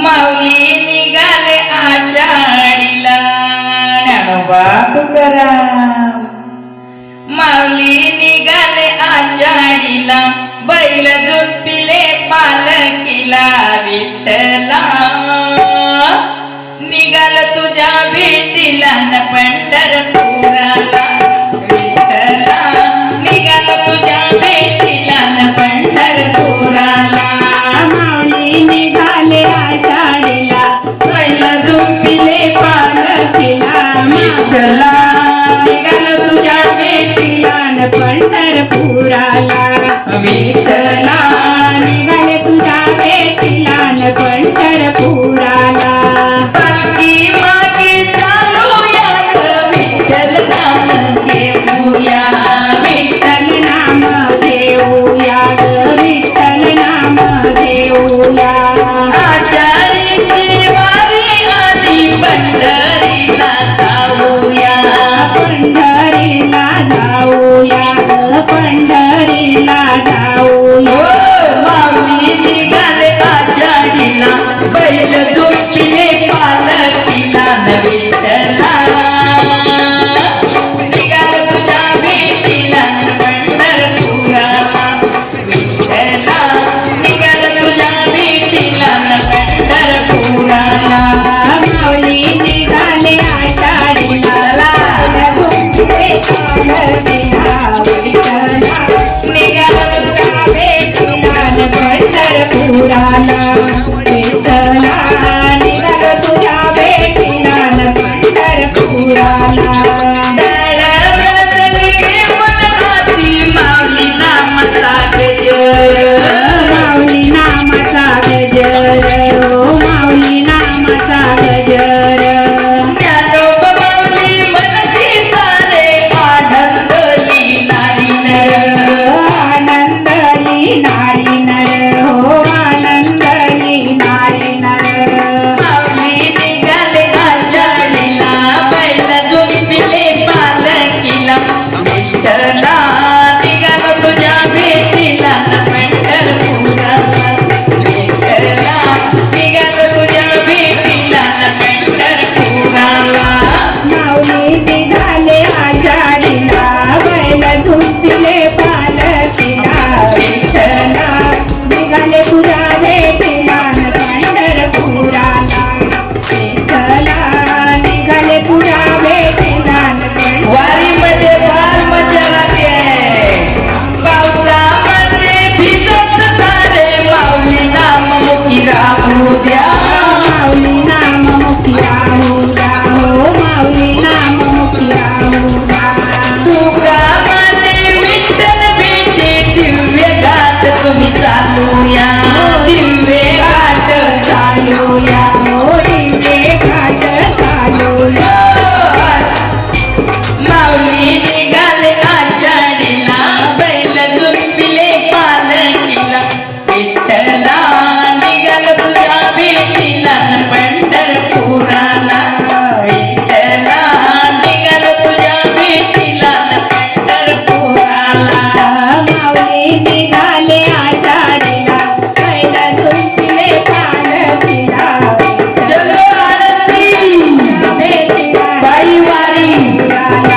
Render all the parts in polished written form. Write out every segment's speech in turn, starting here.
माऊली निघाले आषाढीला ज्ञानोबा तुकाराम. माऊली निघाले आषाढीला बैल झोपिले पालखीला विठ्ठला. निघाल तुझ्या भेटीला न पंढरपुराला विठ्ठला. निघाल तुझ्या भेटीला न पंढरपुराला. माऊली निघाले आषाढीला बैल झोपिले पालखीला विठ्ठला. निघाल तुझ्या भेटीला न पंढरपुराला विठ्ठला. निघाले तुझ्या भेटीला न पंढरपुराला. पालखी मागे चालूया ग विठ्ठल नाम घेऊया. विठ्ठल नाम घेऊया ग विठ्ठल नाम घेऊया. आषाढीची वारी आली पंढरीला जाऊया. पंढरीला जाऊया ग पंढरीला जाऊया. माऊली निघाले आषाढीला बैल झोपिले पालखीला न विठ्ठला. निघाल तुझ्या भेटीला न पंढरपुराला विठ्ठला. निघाल तुझ्या भेटीला न पंढरपुराला. माऊली निघाले आषाढीला झोपले पालखीला विठ्ठला. निघाल तुझ्या भेटीला न पंढरपुराला विठ्ठला. निघाले तुझ्या भेटीला न पंढरपुराला. माऊली नामाचा गजर. माऊली नामाचा गजर ओ माऊली नामाचा गजर. ज्ञानोबा माऊली म्हणती सारे आनंदली नारी नर. आनंदली नारी नर हो आनंदली नारी नर. माऊली निघाले आषाढीला बैल झोपिले पालखीला विठ्ठला. निघाल तुझ्या भेटीला न पंढरपुराला विठ्ठला. निघाल तुझ्या भेटीला न पंढरपुराला. माऊली निघाले आषाढीला बैल झुंपले पालखीला विठ्ठला. निघाले तुझ्या भेटीला न पंढरपुराला विठ्ठला. निघाले तुझ्या भेटीला न वारीमध्ये फार मजा लागते. पावसामध्ये भिजत सारे माऊली नाम मुखी राहू द्या. माऊली नाम मुखी राहू द्या हो माऊली नाम मुखी राहू द्या. तुकारामाने विठ्ठल भेटे दिव्य घाट तुम्ही चालूया. दिव्य घाट चालूया हो दिवे घाट चालूया. माऊली निघाले आषाढीला बैल झोपिले पालखीला विठ्ठला. निघाल तुझ्या भेटीला न पंढरपुराला विठ्ठला. निघाल तुझ्या भेटीला न पंढरपुराला. माऊली निघाले आषाढीला बैल झुंपले पालखीला जलो आरती भेटीला बाई वारी. विठ्ठला.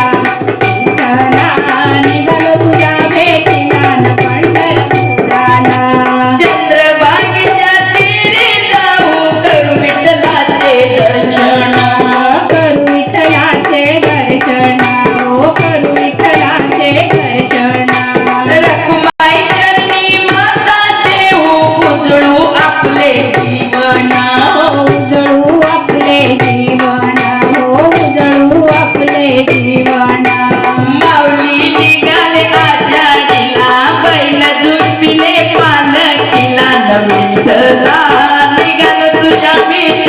निघालो तुझ्या भेटीला न पंढरपुराला. चंद्रभागेच्या तीरी जाऊ करू विठ्ठलाचे दर्शन. करू विठ्ठलाचे दर्शन ओ करू विठ्ठलाचे दर्शन. रखुमाई चरणी माता देऊ उजळू आपले जीवन. उजळू आपले जीवन हो उजळू आपले जीवन. माऊली निघाले आषाढीला बैल झुंपिले पालखीला न विठ्ठला. निघाल तुझ्या भेटीला